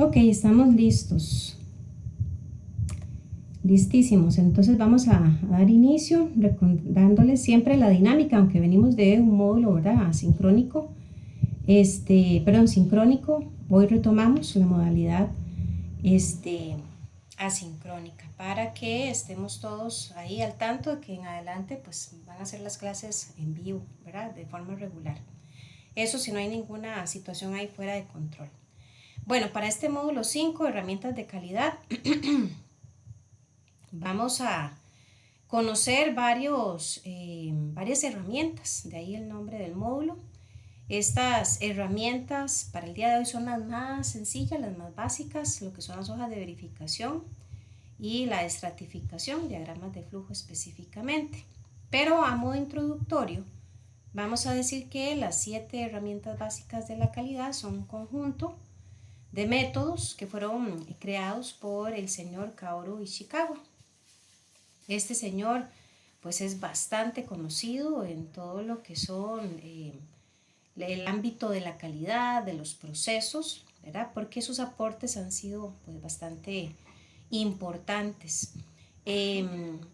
Ok, estamos listos. Listísimos. Entonces vamos a dar inicio dándoles siempre la dinámica, aunque venimos de un módulo, ¿verdad? Asincrónico. Sincrónico. Hoy retomamos la modalidad asincrónica para que estemos todos ahí al tanto de que en adelante pues van a ser las clases en vivo, ¿verdad? De forma regular. Eso si no hay ninguna situación ahí fuera de control. Bueno, para este módulo 5, herramientas de calidad, vamos a conocer varias herramientas, de ahí el nombre del módulo. Estas herramientas para el día de hoy son las más sencillas, las más básicas, lo que son las hojas de verificación y la estratificación, diagramas de flujo específicamente. Pero a modo introductorio, vamos a decir que las 7 herramientas básicas de la calidad son un conjunto de métodos que fueron creados por el señor Kaoru Ishikawa. Este señor pues es bastante conocido en todo lo que son el ámbito de la calidad, de los procesos, ¿verdad? Porque sus aportes han sido pues bastante importantes.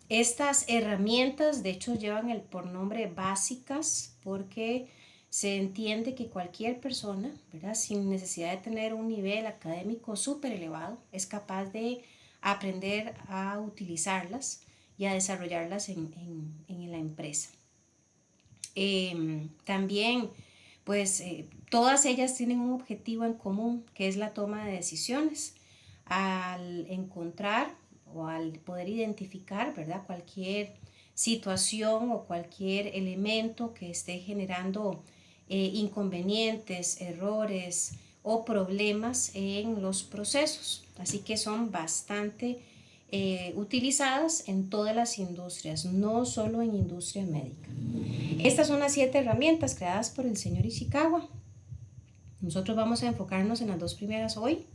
Estas herramientas de hecho llevan por nombre básicas porque se entiende que cualquier persona, ¿verdad? Sin necesidad de tener un nivel académico súper elevado, es capaz de aprender a utilizarlas y a desarrollarlas en la empresa. También, pues, todas ellas tienen un objetivo en común, que es la toma de decisiones. Al encontrar o al poder identificar, ¿verdad?, cualquier situación o cualquier elemento que esté generando inconvenientes, errores o problemas en los procesos. Así que son bastante utilizadas en todas las industrias, no solo en industria médica. Estas son las 7 herramientas creadas por el señor Ishikawa. Nosotros vamos a enfocarnos en las 2 primeras hoy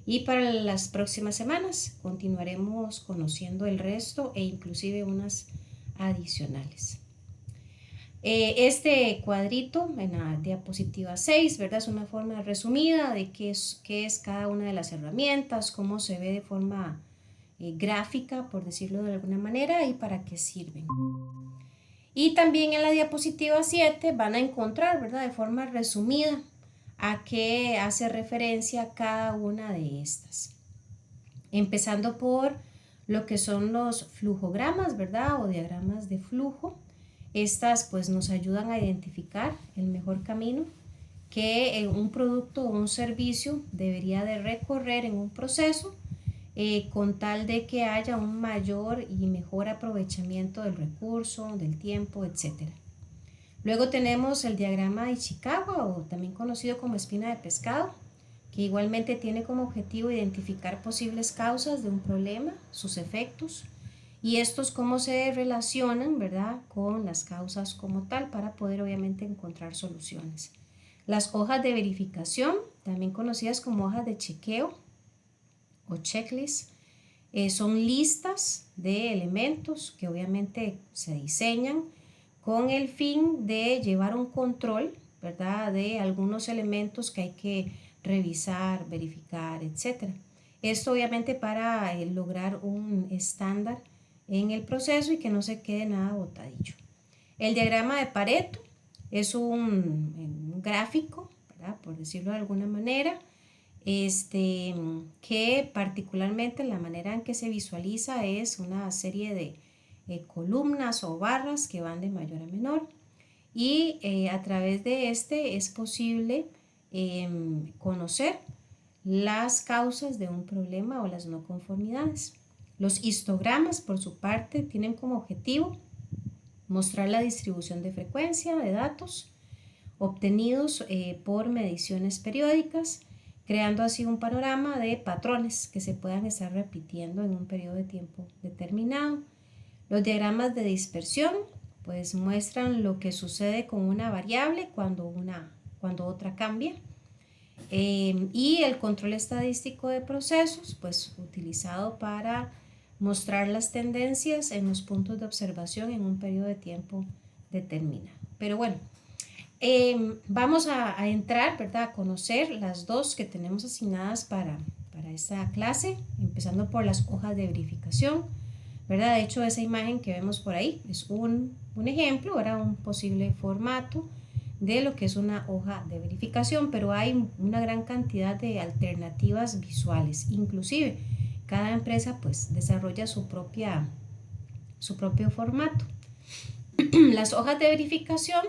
y para las próximas semanas continuaremos conociendo el resto e inclusive unas adicionales. Este cuadrito en la diapositiva 6, ¿verdad? Es una forma resumida de qué es cada una de las herramientas, cómo se ve de forma gráfica, por decirlo de alguna manera, y para qué sirven. Y también en la diapositiva 7 van a encontrar, ¿verdad?, de forma resumida a qué hace referencia cada una de estas. Empezando por lo que son los flujogramas, ¿verdad?, o diagramas de flujo. Estas pues nos ayudan a identificar el mejor camino que un producto o un servicio debería de recorrer en un proceso con tal de que haya un mayor y mejor aprovechamiento del recurso, del tiempo, etc. Luego tenemos el diagrama de Ishikawa, o también conocido como espina de pescado, que igualmente tiene como objetivo identificar posibles causas de un problema, sus efectos, y estos cómo se relacionan, ¿verdad?, con las causas como tal para poder obviamente encontrar soluciones. Las hojas de verificación, también conocidas como hojas de chequeo o checklist, son listas de elementos que obviamente se diseñan con el fin de llevar un control, ¿verdad?, de algunos elementos que hay que revisar, verificar, etc. Esto obviamente para lograr un estándar en el proceso y que no se quede nada botadillo. El diagrama de Pareto es un gráfico, ¿verdad?, por decirlo de alguna manera, que particularmente la manera en que se visualiza es una serie de columnas o barras que van de mayor a menor y a través de este es posible conocer las causas de un problema o las no conformidades. Los histogramas, por su parte, tienen como objetivo mostrar la distribución de frecuencia de datos obtenidos por mediciones periódicas, creando así un panorama de patrones que se puedan estar repitiendo en un periodo de tiempo determinado. Los diagramas de dispersión pues muestran lo que sucede con una variable cuando otra cambia. Y el control estadístico de procesos, pues utilizado para mostrar las tendencias en los puntos de observación en un periodo de tiempo determinado. Pero bueno, Vamos a entrar, ¿verdad? A conocer las dos que tenemos asignadas para esta clase, empezando por las hojas de verificación, ¿verdad? De hecho, esa imagen que vemos por ahí es un ejemplo, era un posible formato de lo que es una hoja de verificación, pero hay una gran cantidad de alternativas visuales. Inclusive, cada empresa pues desarrolla su propio formato. Las hojas de verificación,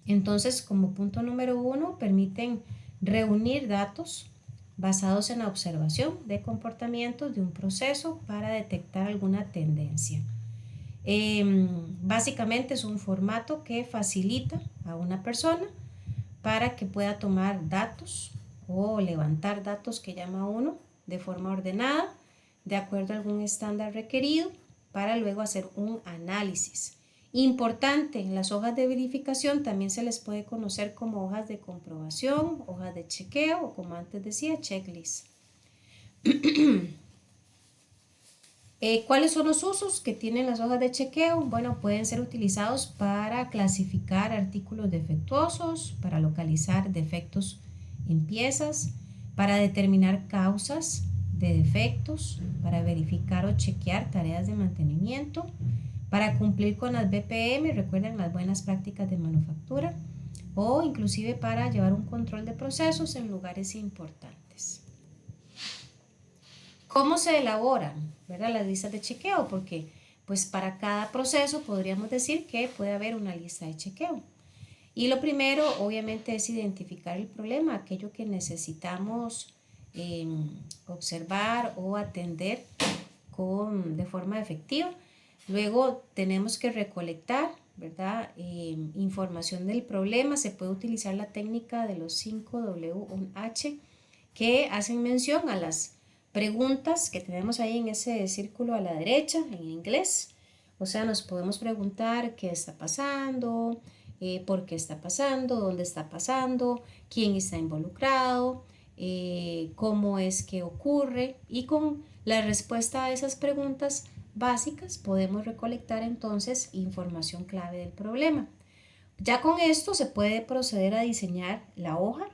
entonces, como punto número 1, permiten reunir datos basados en la observación de comportamientos de un proceso para detectar alguna tendencia. Básicamente es un formato que facilita a una persona para que pueda tomar datos o levantar datos que llama uno de forma ordenada, de acuerdo a algún estándar requerido, para luego hacer un análisis. Importante, en las hojas de verificación también se les puede conocer como hojas de comprobación, hojas de chequeo o, como antes decía, checklist. ¿Cuáles son los usos que tienen las hojas de chequeo? Bueno, pueden ser utilizados para clasificar artículos defectuosos, para localizar defectos en piezas, para determinar causas de defectos, para verificar o chequear tareas de mantenimiento, para cumplir con las BPM, recuerden las buenas prácticas de manufactura, o inclusive para llevar un control de procesos en lugares importantes. ¿Cómo se elaboran, ¿verdad?, las listas de chequeo? Porque pues para cada proceso podríamos decir que puede haber una lista de chequeo. Y lo primero obviamente es identificar el problema, aquello que necesitamos observar o atender de forma efectiva. Luego tenemos que recolectar, ¿verdad?, información del problema. Se puede utilizar la técnica de los 5W1H que hacen mención a las preguntas que tenemos ahí en ese círculo a la derecha en inglés. O sea, nos podemos preguntar qué está pasando, por qué está pasando, dónde está pasando, quién está involucrado, cómo es que ocurre, y con la respuesta a esas preguntas básicas podemos recolectar entonces información clave del problema. Ya con esto se puede proceder a diseñar la hoja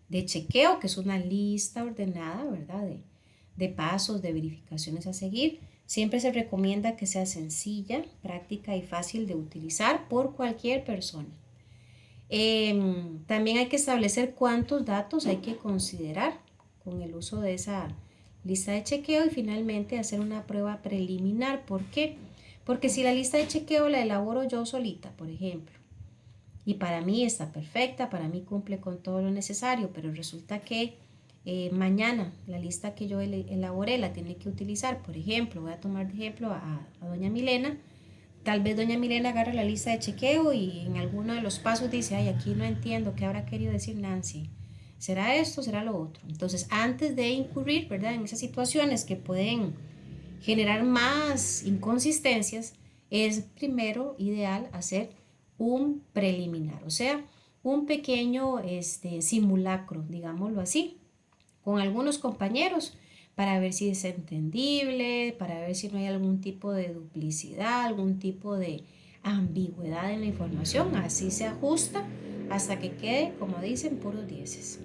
de chequeo, que es una lista ordenada, ¿verdad?, de pasos, de verificaciones a seguir. Siempre se recomienda que sea sencilla, práctica y fácil de utilizar por cualquier persona. También hay que establecer cuántos datos hay que considerar con el uso de esa lista de chequeo, y finalmente hacer una prueba preliminar. ¿Por qué? Porque si la lista de chequeo la elaboro yo solita, por ejemplo, y para mí está perfecta, para mí cumple con todo lo necesario, pero resulta que mañana la lista que yo elaboré la tiene que utilizar, por ejemplo, voy a tomar de ejemplo a doña Milena. Tal vez doña Milena agarra la lista de chequeo y en alguno de los pasos dice, ay, aquí no entiendo qué habrá querido decir Nancy. ¿Será esto? ¿Será lo otro? Entonces, antes de incurrir, ¿verdad?, en esas situaciones que pueden generar más inconsistencias, es primero ideal hacer un preliminar, o sea, un pequeño simulacro, digámoslo así, con algunos compañeros para ver si es entendible, para ver si no hay algún tipo de duplicidad, algún tipo de ambigüedad en la información. Así se ajusta hasta que quede, como dicen, puros dieces.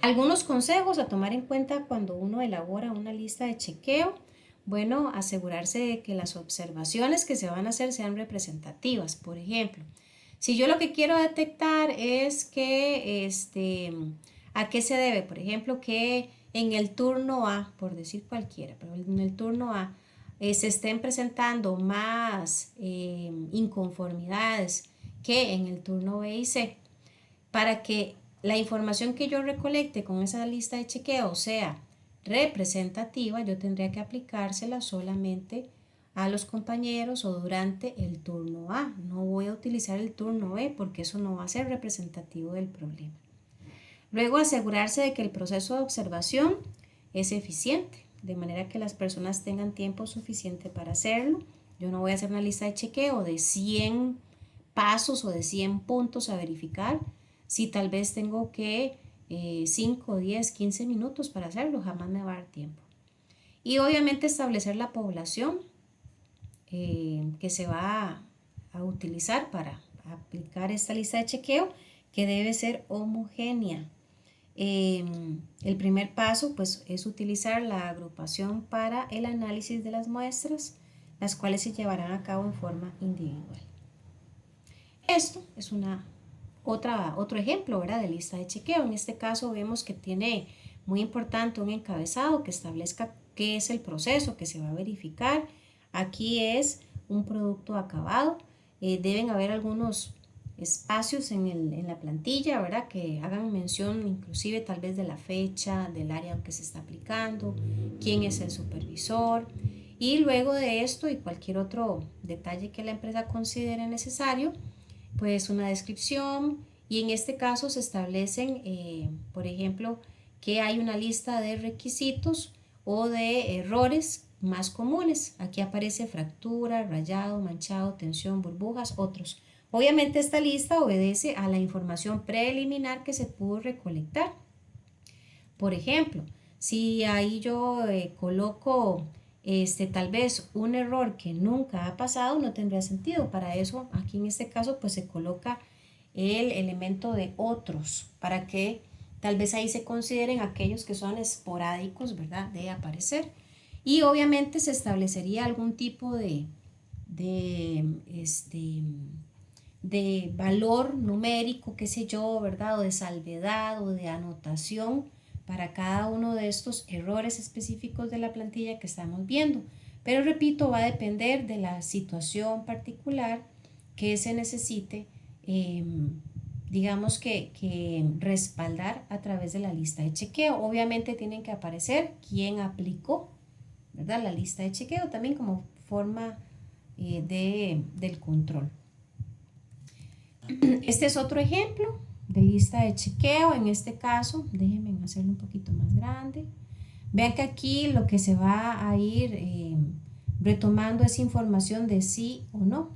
Algunos consejos a tomar en cuenta cuando uno elabora una lista de chequeo. Bueno, asegurarse de que las observaciones que se van a hacer sean representativas. Por ejemplo, si yo lo que quiero detectar es que, ¿a qué se debe? Por ejemplo, que en el turno A, por decir cualquiera, pero en el turno A se estén presentando más inconformidades que en el turno B y C. Para que la información que yo recolecte con esa lista de chequeo sea representativa, yo tendría que aplicársela solamente a los compañeros o durante el turno A. No voy a utilizar el turno B porque eso no va a ser representativo del problema. Luego, asegurarse de que el proceso de observación es eficiente, de manera que las personas tengan tiempo suficiente para hacerlo. Yo no voy a hacer una lista de chequeo de 100 pasos o de 100 puntos a verificar si tal vez tengo que 5, 10, 15 minutos para hacerlo. Jamás me va a dar tiempo. Y obviamente establecer la población que se va a utilizar para aplicar esta lista de chequeo, que debe ser homogénea. El primer paso pues es utilizar la agrupación para el análisis de las muestras, las cuales se llevarán a cabo en forma individual. Esto es otro ejemplo, ¿verdad?, de lista de chequeo. En este caso vemos que tiene muy importante un encabezado que establezca qué es el proceso que se va a verificar. Aquí es un producto acabado. Deben haber algunos espacios en la plantilla, ¿verdad?, que hagan mención inclusive tal vez de la fecha, del área en que se está aplicando, quién es el supervisor. Y luego de esto y cualquier otro detalle que la empresa considere necesario, pues una descripción, y en este caso se establecen, por ejemplo, que hay una lista de requisitos o de errores más comunes. Aquí aparece fractura, rayado, manchado, tensión, burbujas, otros. Obviamente esta lista obedece a la información preliminar que se pudo recolectar. Por ejemplo, si ahí yo coloco tal vez un error que nunca ha pasado, no tendría sentido. Para eso, aquí en este caso, pues se coloca el elemento de otros, para que tal vez ahí se consideren aquellos que son esporádicos, ¿verdad?, de aparecer. Y obviamente se establecería algún tipo de, este, de valor numérico, qué sé yo, ¿verdad?, o de salvedad o de anotación para cada uno de estos errores específicos de la plantilla que estamos viendo. Pero repito, va a depender de la situación particular que se necesite, digamos que respaldar a través de la lista de chequeo. Obviamente tienen que aparecer quién aplicó, ¿verdad?, la lista de chequeo también como forma del control. Este es otro ejemplo de lista de chequeo. En este caso, déjenme hacerlo un poquito más grande. Vean que aquí lo que se va a ir retomando es información de sí o no.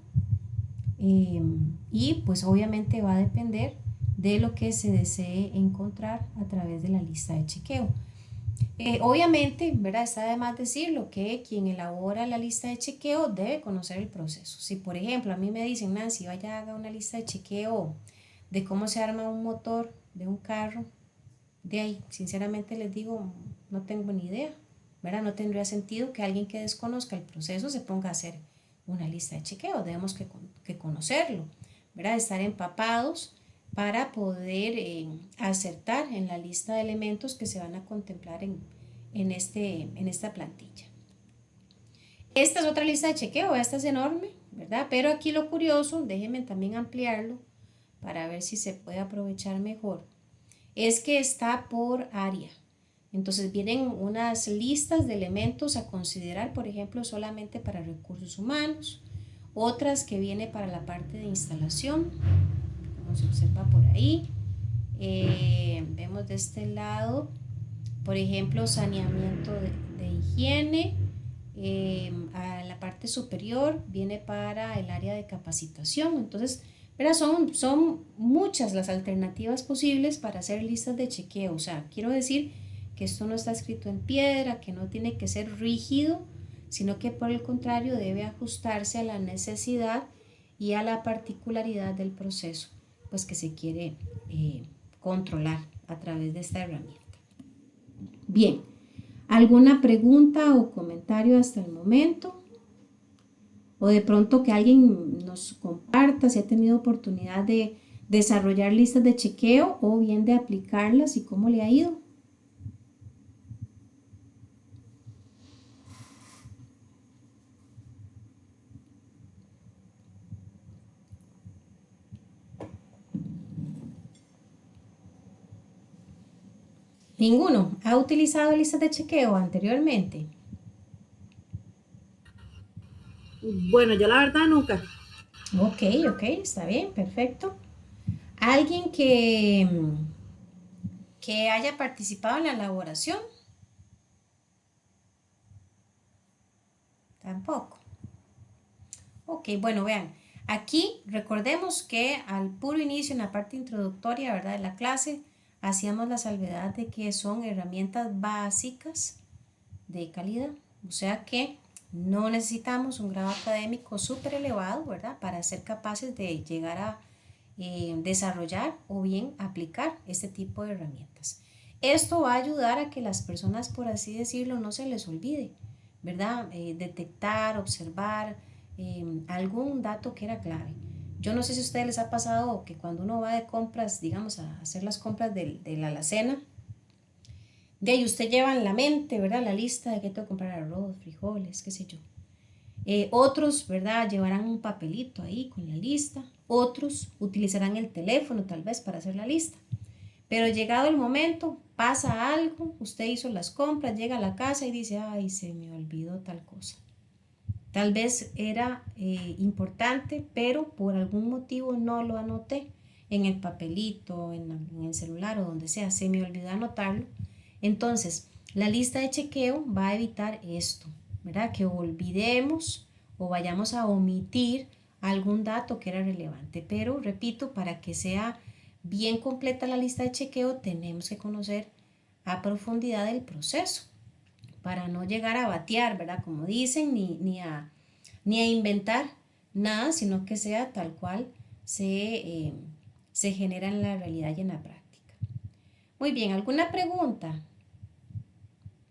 Y pues obviamente va a depender de lo que se desee encontrar a través de la lista de chequeo. Obviamente, ¿verdad?, está de más decirlo que quien elabora la lista de chequeo debe conocer el proceso. Si por ejemplo a mí me dicen, Nancy, vaya, haga una lista de chequeo de cómo se arma un motor de un carro, de ahí sinceramente les digo, no tengo ni idea, ¿verdad? No tendría sentido que alguien que desconozca el proceso se ponga a hacer una lista de chequeo. Debemos que conocerlo, ¿verdad?, estar empapados para poder acertar en la lista de elementos que se van a contemplar en esta plantilla. Esta es otra lista de chequeo, esta es enorme, ¿verdad? Pero aquí lo curioso, déjenme también ampliarlo para ver si se puede aprovechar mejor, es que está por área. Entonces vienen unas listas de elementos a considerar, por ejemplo, solamente para recursos humanos, otras que viene para la parte de instalación, como se observa por ahí. Vemos de este lado, por ejemplo, saneamiento de higiene. A la parte superior viene para el área de capacitación. Entonces, ¿verdad?, son muchas las alternativas posibles para hacer listas de chequeo. O sea, quiero decir que esto no está escrito en piedra, que no tiene que ser rígido, sino que por el contrario debe ajustarse a la necesidad y a la particularidad del proceso pues que se quiere controlar a través de esta herramienta. Bien, ¿alguna pregunta o comentario hasta el momento? O de pronto que alguien nos comparta si ha tenido oportunidad de desarrollar listas de chequeo o bien de aplicarlas y cómo le ha ido. ¿Ninguno ha utilizado listas de chequeo anteriormente? Bueno, yo la verdad nunca. Ok, está bien, perfecto. ¿Alguien que haya participado en la elaboración? Tampoco. Ok, bueno, vean, aquí recordemos que al puro inicio, en la parte introductoria, ¿verdad?, de la clase, hacíamos la salvedad de que son herramientas básicas de calidad. O sea que No necesitamos un grado académico súper elevado, ¿verdad? Para ser capaces de llegar a desarrollar o bien aplicar este tipo de herramientas. Esto va a ayudar a que las personas, por así decirlo, no se les olvide, ¿verdad? Detectar, observar algún dato que era clave. Yo no sé si a ustedes les ha pasado que cuando uno va de compras, digamos, a hacer las compras de la alacena, de ahí usted lleva en la mente, ¿verdad? La lista de que tengo que comprar arroz, frijoles, qué sé yo. Otros, ¿verdad? Llevarán un papelito ahí con la lista. Otros utilizarán el teléfono tal vez para hacer la lista. Pero llegado el momento, pasa algo, usted hizo las compras, llega a la casa y dice, ay, se me olvidó tal cosa. Tal vez era importante, pero por algún motivo no lo anoté en el papelito, en el celular o donde sea, se me olvidó anotarlo. Entonces, la lista de chequeo va a evitar esto, ¿verdad? Que olvidemos o vayamos a omitir algún dato que era relevante. Pero, repito, para que sea bien completa la lista de chequeo, tenemos que conocer a profundidad el proceso para no llegar a batear, ¿verdad? Como dicen, ni a inventar nada, sino que sea tal cual se genera en la realidad y en la práctica. Muy bien, ¿alguna pregunta?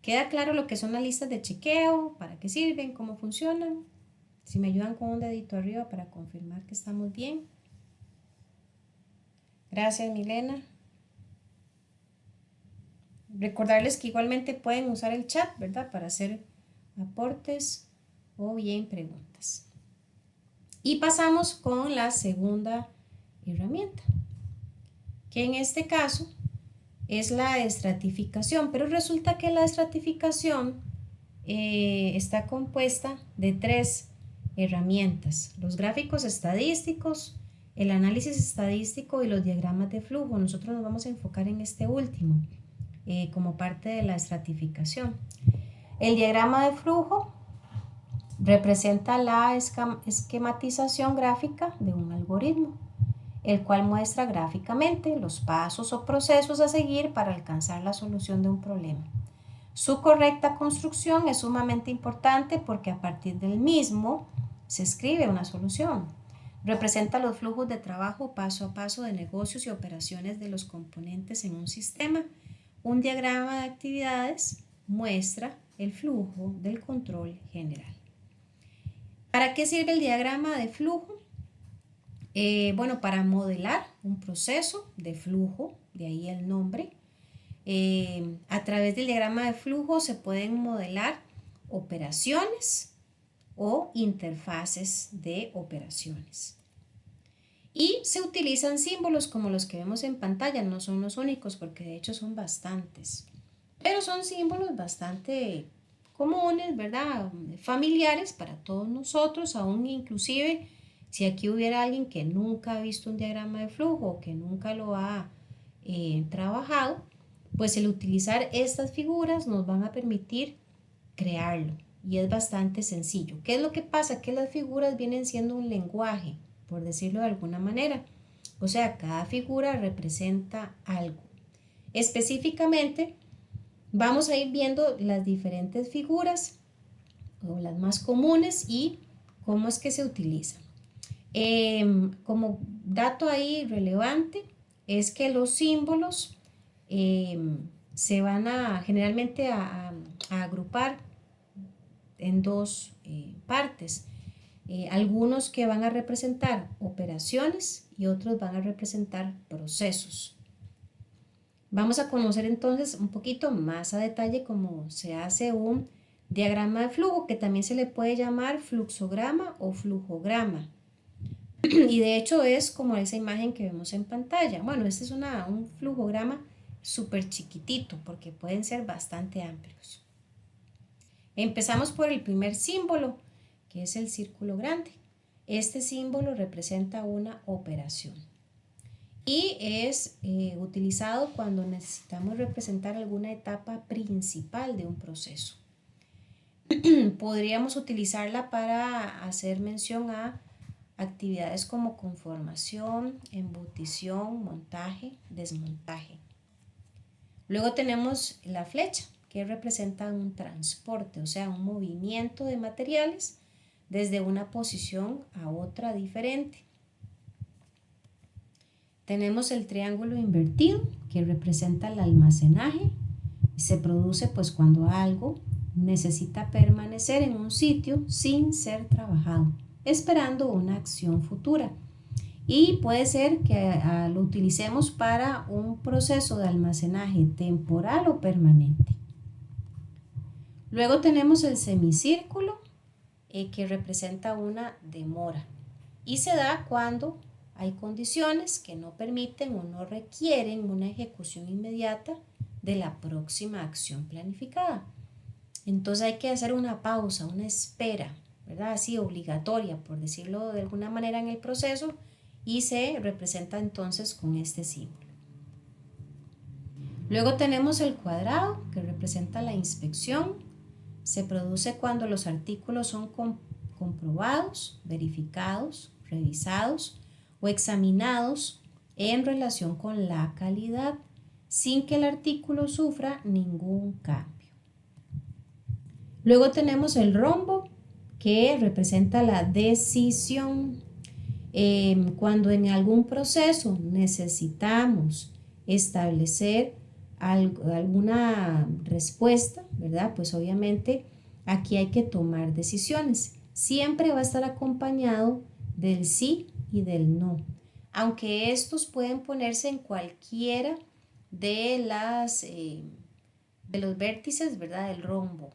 ¿Queda claro lo que son las listas de chequeo? ¿Para qué sirven? ¿Cómo funcionan? Si me ayudan con un dedito arriba para confirmar que estamos bien. Gracias, Milena. Recordarles que igualmente pueden usar el chat, ¿verdad? Para hacer aportes o bien preguntas. Y pasamos con la segunda herramienta, que en este caso es la estratificación, pero resulta que la estratificación está compuesta de tres herramientas: los gráficos estadísticos, el análisis estadístico y los diagramas de flujo. Nosotros nos vamos a enfocar en este último como parte de la estratificación. El diagrama de flujo representa la esquematización gráfica de un algoritmo, el cual muestra gráficamente los pasos o procesos a seguir para alcanzar la solución de un problema. Su correcta construcción es sumamente importante porque a partir del mismo se escribe una solución. Representa los flujos de trabajo paso a paso de negocios y operaciones de los componentes en un sistema. Un diagrama de actividades muestra el flujo del control general. ¿Para qué sirve el diagrama de flujo? Bueno, para modelar un proceso de flujo, de ahí el nombre. A través del diagrama de flujo se pueden modelar operaciones o interfaces de operaciones. Y se utilizan símbolos como los que vemos en pantalla, no son los únicos porque de hecho son bastantes, pero son símbolos bastante comunes, ¿verdad? Familiares para todos nosotros, aún inclusive si aquí hubiera alguien que nunca ha visto un diagrama de flujo o que nunca lo ha trabajado, pues el utilizar estas figuras nos van a permitir crearlo y es bastante sencillo. ¿Qué es lo que pasa? Que las figuras vienen siendo un lenguaje, por decirlo de alguna manera. O sea, cada figura representa algo. Específicamente, vamos a ir viendo las diferentes figuras o las más comunes y cómo es que se utilizan. Como dato ahí relevante es que los símbolos se van a generalmente a agrupar en dos partes. Algunos que van a representar operaciones y otros van a representar procesos. Vamos a conocer entonces un poquito más a detalle cómo se hace un diagrama de flujo, que también se le puede llamar fluxograma o flujograma. Y de hecho es como esa imagen que vemos en pantalla. Bueno, este es un flujograma súper chiquitito porque pueden ser bastante amplios. Empezamos por el primer símbolo, que es el círculo grande. Este símbolo representa una operación y es utilizado cuando necesitamos representar alguna etapa principal de un proceso. Podríamos utilizarla para hacer mención a actividades como conformación, embutición, montaje, desmontaje. Luego tenemos la flecha, que representa un transporte, o sea, un movimiento de materiales desde una posición a otra diferente. Tenemos el triángulo invertido, que representa el almacenaje. Se produce pues cuando algo necesita permanecer en un sitio sin ser trabajado, esperando una acción futura. Y puede ser que lo utilicemos para un proceso de almacenaje temporal o permanente. Luego tenemos el semicírculo, que representa una demora y se da cuando hay condiciones que no permiten o no requieren una ejecución inmediata de la próxima acción planificada. Entonces hay que hacer una pausa, una espera, ¿verdad? Así obligatoria, por decirlo de alguna manera, en el proceso, y se representa entonces con este símbolo. Luego tenemos el cuadrado, que representa la inspección. Se produce cuando los artículos son comprobados, verificados, revisados o examinados en relación con la calidad, sin que el artículo sufra ningún cambio. Luego tenemos el rombo, que representa la decisión. Cuando en algún proceso necesitamos establecer alguna respuesta, ¿verdad? Pues obviamente aquí hay que tomar decisiones. Siempre va a estar acompañado del sí y del no, aunque estos pueden ponerse en cualquiera de los vértices, ¿verdad? Del rombo.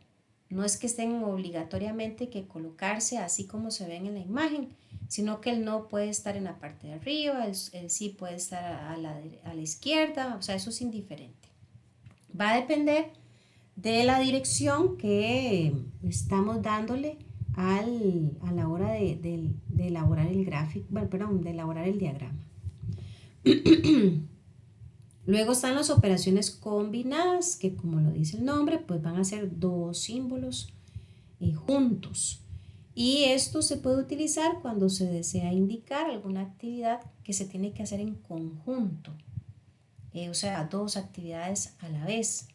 No es que estén obligatoriamente que colocarse así como se ven en la imagen, sino que el no puede estar en la parte de arriba, el sí puede estar a la izquierda, o sea, eso es indiferente. Va a depender de la dirección que estamos dándole a la hora de elaborar el gráfico, perdón, de elaborar el diagrama. Luego están las operaciones combinadas, que como lo dice el nombre, pues van a ser dos símbolos juntos. Y esto se puede utilizar cuando se desea indicar alguna actividad que se tiene que hacer en conjunto, o sea, dos actividades a la vez.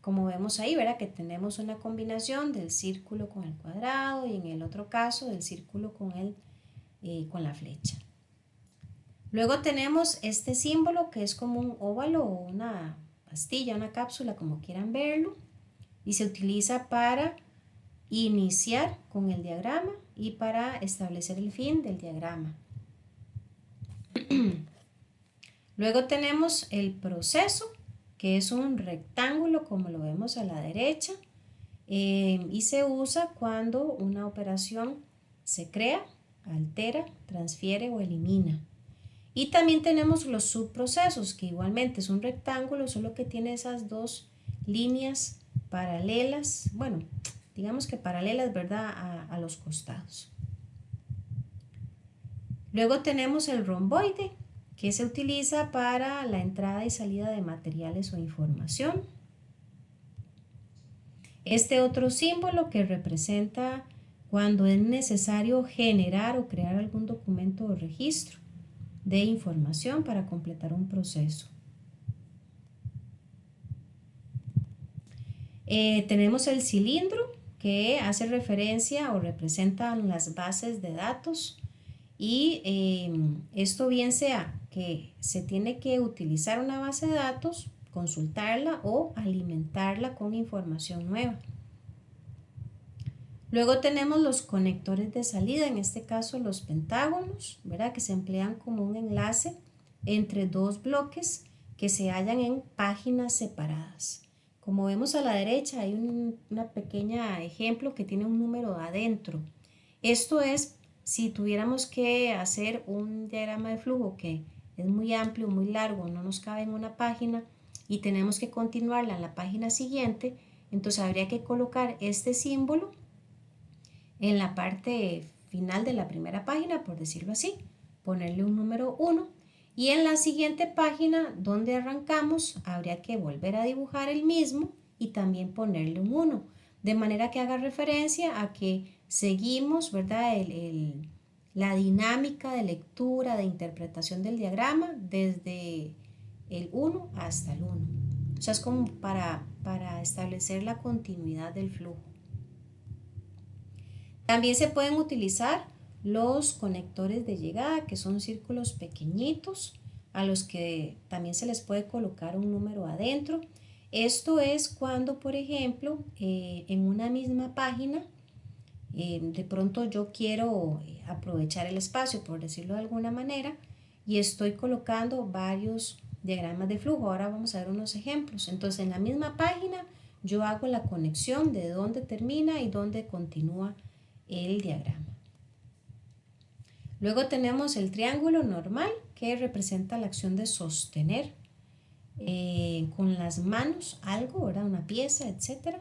Como vemos ahí, ¿verdad? Que tenemos una combinación del círculo con el cuadrado y en el otro caso del círculo con la flecha. Luego tenemos este símbolo que es como un óvalo o una pastilla, una cápsula, como quieran verlo, y se utiliza para iniciar con el diagrama y para establecer el fin del diagrama. Luego tenemos el proceso, que es un rectángulo como lo vemos a la derecha, y se usa cuando una operación se crea, altera, transfiere o elimina. Y también tenemos los subprocesos, que igualmente es un rectángulo, solo que tiene esas dos líneas paralelas, bueno, digamos que paralelas, ¿verdad?, a los costados. Luego tenemos el romboide, que se utiliza para la entrada y salida de materiales o información. Este otro símbolo que representa cuando es necesario generar o crear algún documento o registro de información para completar un proceso. Tenemos el cilindro, que hace referencia o representa las bases de datos, y esto bien sea que se tiene que utilizar una base de datos, consultarla o alimentarla con información nueva. Luego tenemos los conectores de salida, en este caso los pentágonos, ¿verdad?, que se emplean como un enlace entre dos bloques que se hallan en páginas separadas. Como vemos a la derecha hay una pequeña ejemplo que tiene un número adentro. Esto es si tuviéramos que hacer un diagrama de flujo que es muy amplio, muy largo, no nos cabe en una página y tenemos que continuarla en la página siguiente, entonces habría que colocar este símbolo en la parte final de la primera página, por decirlo así, ponerle un número 1, y en la siguiente página donde arrancamos habría que volver a dibujar el mismo y también ponerle un 1, de manera que haga referencia a que seguimos, ¿verdad?, la dinámica de lectura, de interpretación del diagrama desde el 1 hasta el 1. O sea, es como para establecer la continuidad del flujo. También se pueden utilizar los conectores de llegada, que son círculos pequeñitos, a los que también se les puede colocar un número adentro. Esto es cuando, por ejemplo, en una misma página, de pronto yo quiero aprovechar el espacio, por decirlo de alguna manera, y estoy colocando varios diagramas de flujo. Ahora vamos a ver unos ejemplos. Entonces, en la misma página yo hago la conexión de dónde termina y dónde continúa el diagrama. Luego tenemos el triángulo normal, que representa la acción de sostener con las manos algo, ¿verdad? Una pieza, etcétera.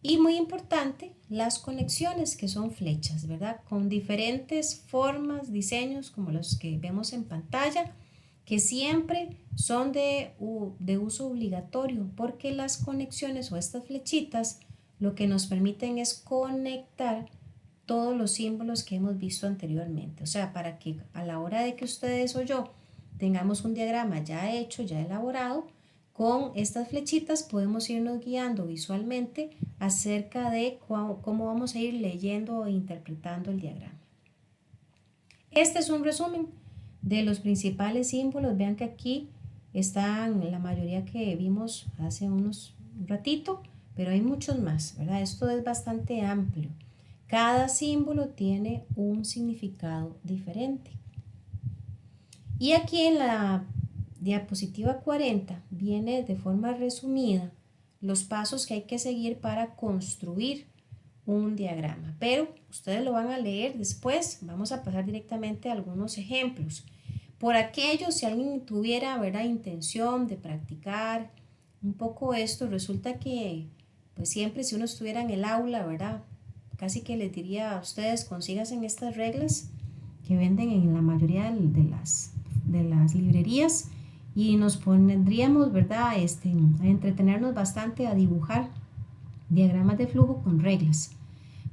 Y muy importante, las conexiones, que son flechas, ¿verdad? Con diferentes formas, diseños como los que vemos en pantalla, que siempre son de uso obligatorio, porque las conexiones o estas flechitas lo que nos permiten es conectar todos los símbolos que hemos visto anteriormente. O sea, para que a la hora de que ustedes o yo tengamos un diagrama ya hecho, ya elaborado, con estas flechitas podemos irnos guiando visualmente acerca de cómo vamos a ir leyendo e interpretando el diagrama. Este es un resumen de los principales símbolos. Vean que aquí están la mayoría que vimos hace un ratito, pero hay muchos más, ¿verdad? Esto es bastante amplio. Cada símbolo tiene un significado diferente. Y aquí en la diapositiva 40 viene de forma resumida los pasos que hay que seguir para construir un diagrama, pero ustedes lo van a leer después. Vamos a pasar directamente a algunos ejemplos. Por aquello, si alguien tuviera, ¿verdad?, intención de practicar un poco esto, resulta que pues siempre si uno estuviera en el aula, ¿verdad?, casi que les diría a ustedes, consíganse estas reglas que venden en la mayoría de las librerías y nos pondríamos, ¿verdad?, a entretenernos bastante a dibujar diagramas de flujo con reglas.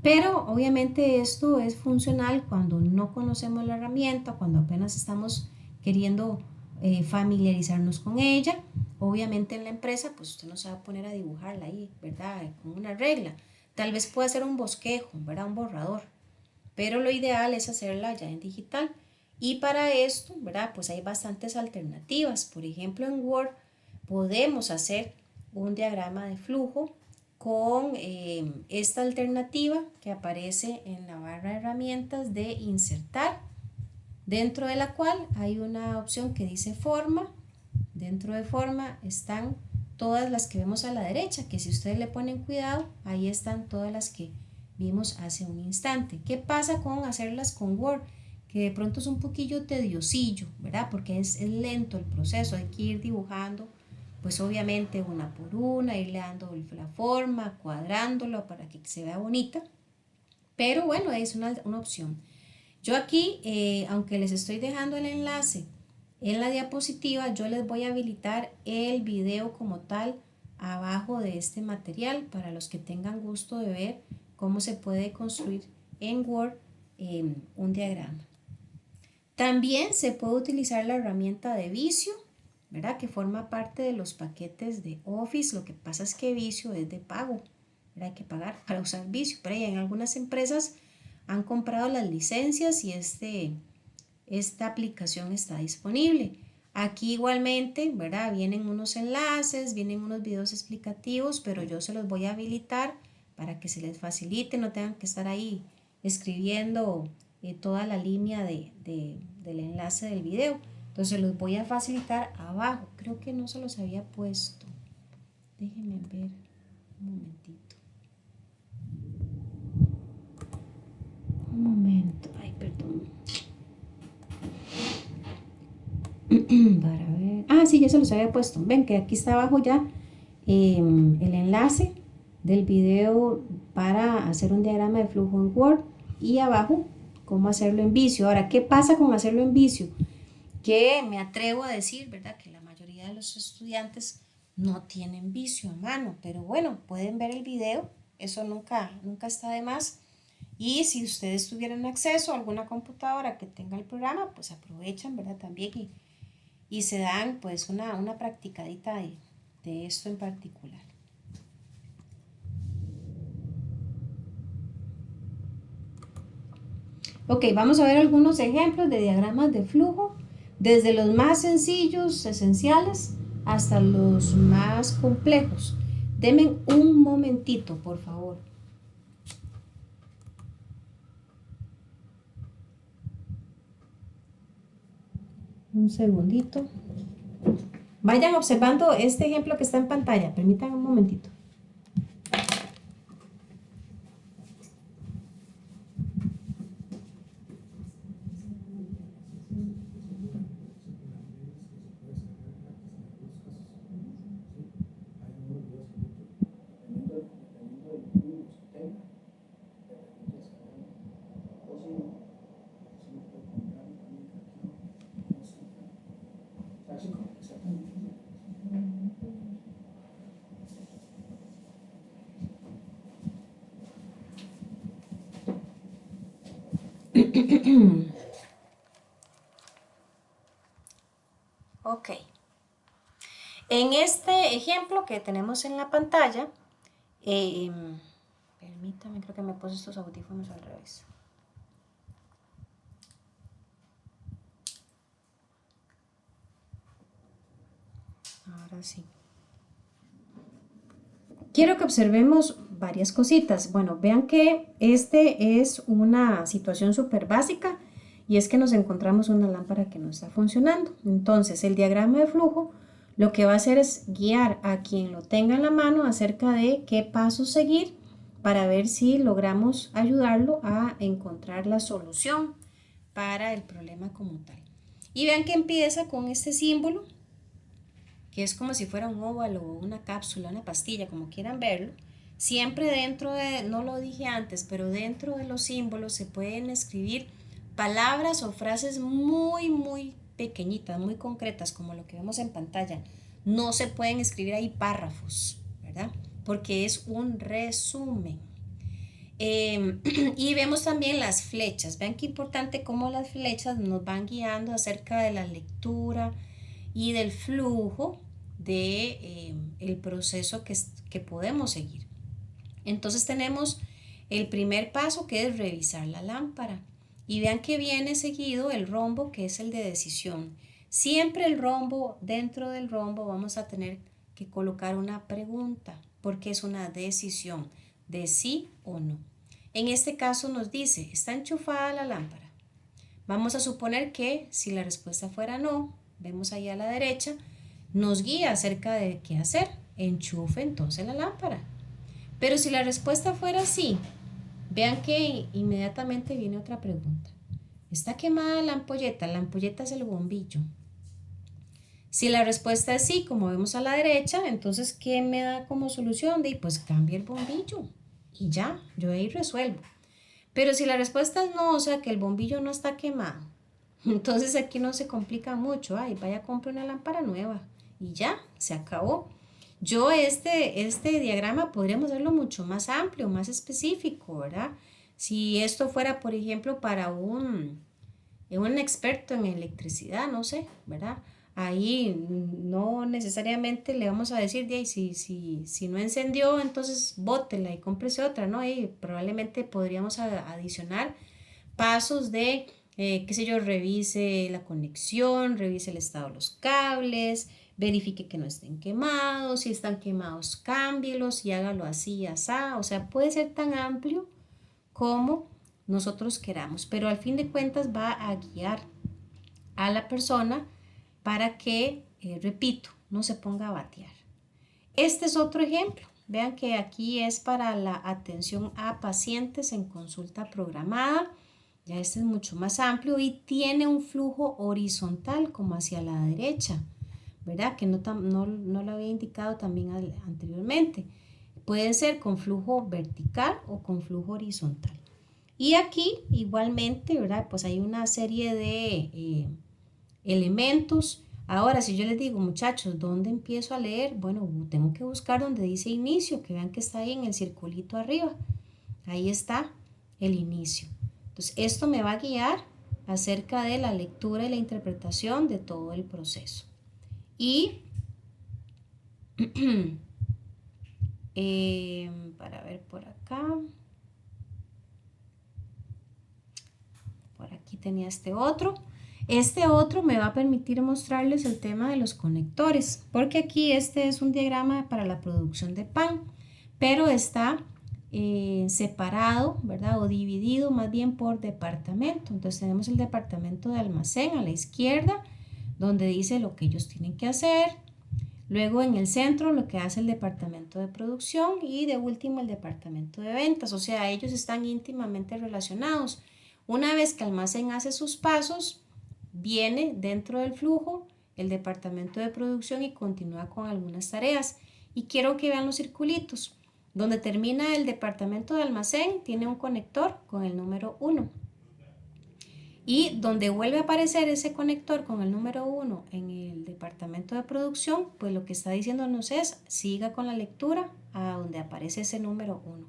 Pero obviamente esto es funcional cuando no conocemos la herramienta, cuando apenas estamos queriendo familiarizarnos con ella. Obviamente en la empresa, pues usted no se va a poner a dibujarla ahí, ¿verdad?, con una regla. Tal vez pueda hacer un bosquejo, ¿verdad?, un borrador. Pero lo ideal es hacerla ya en digital. Y para esto, ¿verdad?, pues hay bastantes alternativas. Por ejemplo, en Word podemos hacer un diagrama de flujo con esta alternativa que aparece en la barra de herramientas de insertar, dentro de la cual hay una opción que dice forma. Dentro de forma están todas las que vemos a la derecha, que si ustedes le ponen cuidado, ahí están todas las que vimos hace un instante. ¿Qué pasa con hacerlas con Word? Que de pronto es un poquillo tediosillo, ¿verdad? Porque es lento el proceso, hay que ir dibujando, pues obviamente una por una, irle dando la forma, cuadrándolo para que se vea bonita. Pero bueno, es una opción. Yo aquí, aunque les estoy dejando el enlace en la diapositiva, yo les voy a habilitar el video como tal abajo de este material para los que tengan gusto de ver cómo se puede construir en Word un diagrama. También se puede utilizar la herramienta de Visio, ¿verdad?, que forma parte de los paquetes de Office. Lo que pasa es que Visio es de pago, ¿verdad? Hay que pagar para usar Visio, pero en algunas empresas han comprado las licencias y esta aplicación está disponible. Aquí igualmente, ¿verdad?, vienen unos enlaces, vienen unos videos explicativos, pero yo se los voy a habilitar para que se les facilite, no tengan que estar ahí escribiendo toda la línea del enlace del video. Entonces los voy a facilitar abajo. Creo que no se los había puesto. Déjenme ver un momentito. Un momento. Ay, perdón. Para ver. Ah, sí, ya se los había puesto. Ven que aquí está abajo ya el enlace del video para hacer un diagrama de flujo en Word y abajo cómo hacerlo en Visio. Ahora, ¿qué pasa con hacerlo en Visio? Que me atrevo a decir, ¿verdad?, que la mayoría de los estudiantes no tienen Visio a mano, pero bueno, pueden ver el video, eso nunca está de más. Y si ustedes tuvieran acceso a alguna computadora que tenga el programa, pues aprovechan, ¿verdad?, también y se dan pues una practicadita de esto en particular. Ok, vamos a ver algunos ejemplos de diagramas de flujo, desde los más sencillos, esenciales, hasta los más complejos. Denme un momentito, por favor. Un segundito. Vayan observando este ejemplo que está en pantalla. Permítanme un momentito. Ok. En este ejemplo que tenemos en la pantalla, permítame, creo que me puse estos audífonos al revés. Ahora sí. Quiero que observemos varias cositas. Bueno, vean que este es una situación súper básica y es que nos encontramos una lámpara que no está funcionando. Entonces, el diagrama de flujo lo que va a hacer es guiar a quien lo tenga en la mano acerca de qué pasos seguir para ver si logramos ayudarlo a encontrar la solución para el problema como tal. Y vean que empieza con este símbolo, que es como si fuera un óvalo o una cápsula, una pastilla, como quieran verlo. Siempre dentro de, no lo dije antes, pero dentro de los símbolos se pueden escribir palabras o frases muy pequeñitas, muy concretas, como lo que vemos en pantalla. No se pueden escribir ahí párrafos, ¿verdad? Porque es un resumen. Y vemos también las flechas. Vean qué importante cómo las flechas nos van guiando acerca de la lectura y del flujo de el proceso que podemos seguir. Entonces tenemos el primer paso, que es revisar la lámpara, y vean que viene seguido el rombo, que es el de decisión. Siempre el rombo, dentro del rombo vamos a tener que colocar una pregunta, porque es una decisión de sí o no. En este caso nos dice, ¿está enchufada la lámpara? Vamos a suponer que si la respuesta fuera no, vemos ahí a la derecha, nos guía acerca de qué hacer. Enchufe entonces la lámpara. Pero si la respuesta fuera sí, vean que inmediatamente viene otra pregunta. ¿Está quemada la ampolleta? La ampolleta es el bombillo. Si la respuesta es sí, como vemos a la derecha, entonces ¿qué me da como solución? Pues cambia el bombillo y ya, yo ahí resuelvo. Pero si la respuesta es no, o sea que el bombillo no está quemado, entonces aquí no se complica mucho. Ay, vaya, compre una lámpara nueva y ya, se acabó. Yo este diagrama podríamos hacerlo mucho más amplio, más específico, ¿verdad? Si esto fuera, por ejemplo, para un experto en electricidad, no sé, ¿verdad? Ahí no necesariamente le vamos a decir, de ahí, si no encendió, entonces bótela y cómprese otra, ¿no? Y probablemente podríamos adicionar pasos de, qué sé yo, revise la conexión, revise el estado de los cables, verifique que no estén quemados, si están quemados, cámbielos y hágalo así y así. O sea, puede ser tan amplio como nosotros queramos, pero al fin de cuentas va a guiar a la persona para que, repito, no se ponga a batear. Este es otro ejemplo. Vean que aquí es para la atención a pacientes en consulta programada. Ya este es mucho más amplio y tiene un flujo horizontal como hacia la derecha, ¿verdad? Que no lo había indicado también anteriormente. Puede ser con flujo vertical o con flujo horizontal. Y aquí igualmente, ¿verdad? Pues hay una serie de elementos. Ahora, si yo les digo, muchachos, ¿dónde empiezo a leer? Bueno, tengo que buscar donde dice inicio, que vean que está ahí en el circulito arriba. Ahí está el inicio. Entonces, esto me va a guiar acerca de la lectura y la interpretación de todo el proceso. Y para ver por acá, por aquí tenía este otro. Este otro me va a permitir mostrarles el tema de los conectores, porque aquí este es un diagrama para la producción de pan, pero está separado, ¿verdad? O dividido más bien por departamento. Entonces tenemos el departamento de almacén a la izquierda, donde dice lo que ellos tienen que hacer. Luego en el centro lo que hace el departamento de producción y de último el departamento de ventas. O sea, ellos están íntimamente relacionados. Una vez que almacén hace sus pasos, viene dentro del flujo el departamento de producción y continúa con algunas tareas. Y quiero que vean los circulitos. Donde termina el departamento de almacén tiene un conector con el número 1. Y donde vuelve a aparecer ese conector con el número 1 en el departamento de producción, pues lo que está diciéndonos es siga con la lectura a donde aparece ese número 1.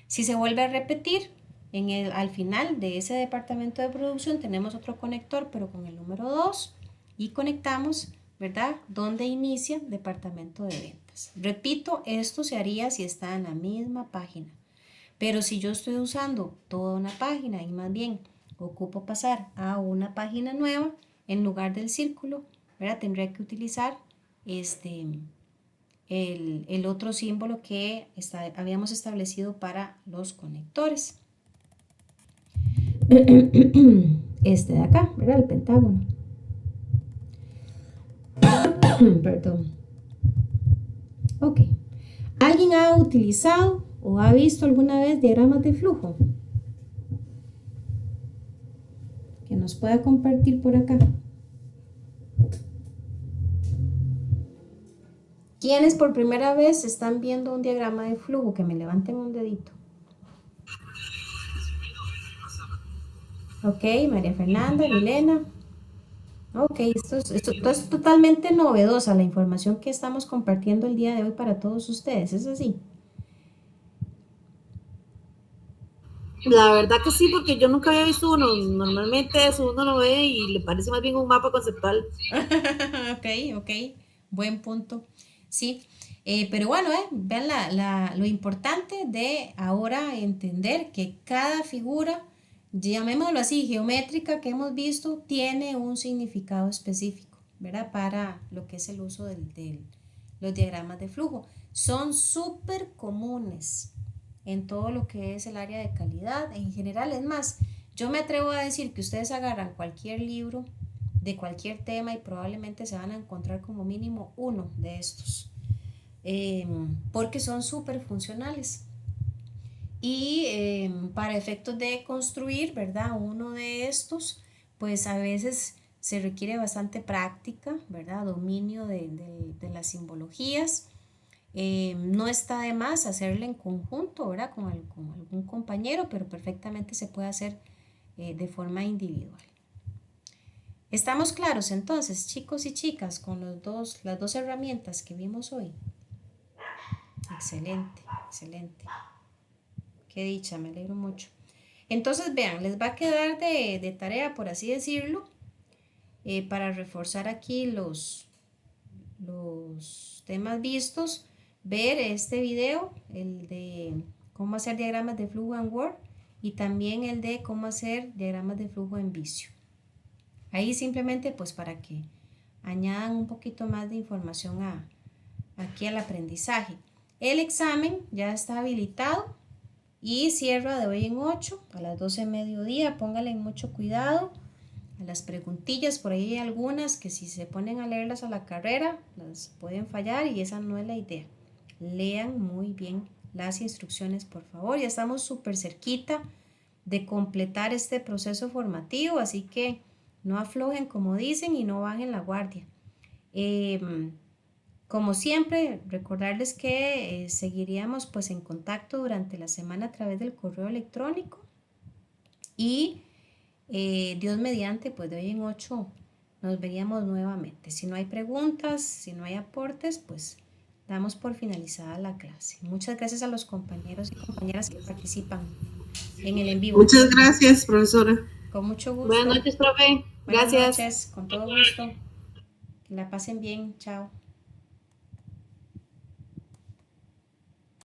Si se vuelve a repetir, al final de ese departamento de producción tenemos otro conector, pero con el número 2 y conectamos, ¿verdad? Donde inicia departamento de ventas. Repito, esto se haría si está en la misma página, pero si yo estoy usando toda una página y más bien ocupo pasar a una página nueva, en lugar del círculo, ¿verdad? Tendría que utilizar el otro símbolo que habíamos establecido para los conectores. Este de acá, ¿verdad? El pentágono. Perdón. Ok. ¿Alguien ha utilizado o ha visto alguna vez diagramas de flujo? Que nos pueda compartir por acá. ¿Quiénes por primera vez están viendo un diagrama de flujo? Que me levanten un dedito. Ok, María Fernanda, Milena. Ok, esto es totalmente novedosa la información que estamos compartiendo el día de hoy para todos ustedes, ¿es así? La verdad que sí, porque yo nunca había visto uno. Normalmente eso uno lo ve y le parece más bien un mapa conceptual. Ok, buen punto. Sí, pero bueno, vean lo importante de ahora entender que cada figura, llamémoslo así, geométrica que hemos visto, tiene un significado específico, ¿verdad? Para lo que es el uso de los diagramas de flujo. Son súper comunes en todo lo que es el área de calidad en general. Es más, yo me atrevo a decir que ustedes agarran cualquier libro de cualquier tema y probablemente se van a encontrar como mínimo uno de estos, porque son súper funcionales. Y para efectos de construir, ¿verdad? Uno de estos, pues a veces se requiere bastante práctica, ¿verdad? Dominio de las simbologías. No está de más hacerlo en conjunto, ¿verdad? Con algún compañero, pero perfectamente se puede hacer de forma individual. ¿Estamos claros entonces, chicos y chicas, con las dos herramientas que vimos hoy? Excelente, excelente. Qué dicha, me alegro mucho. Entonces, vean, les va a quedar de tarea, por así decirlo, para reforzar aquí los temas vistos, ver este video, el de cómo hacer diagramas de flujo en Word y también el de cómo hacer diagramas de flujo en Visio. Ahí simplemente pues para que añadan un poquito más de información aquí al aprendizaje. El examen ya está habilitado y cierra de hoy en 8 a las 12 de mediodía. Pónganle mucho cuidado a las preguntillas, por ahí hay algunas que si se ponen a leerlas a la carrera las pueden fallar y esa no es la idea. Lean muy bien las instrucciones, por favor. Ya estamos súper cerquita de completar este proceso formativo, así que no aflojen como dicen y no bajen la guardia. Como siempre, recordarles que seguiríamos pues en contacto durante la semana a través del correo electrónico y Dios mediante, pues de hoy en 8 nos veríamos nuevamente. Si no hay preguntas, si no hay aportes, pues damos por finalizada la clase. Muchas gracias a los compañeros y compañeras que participan en el en vivo. Muchas gracias, profesora. Con mucho Buenas gusto. noches, profe. Buenas Gracias. noches, con todo gusto. Que la pasen bien. Chao.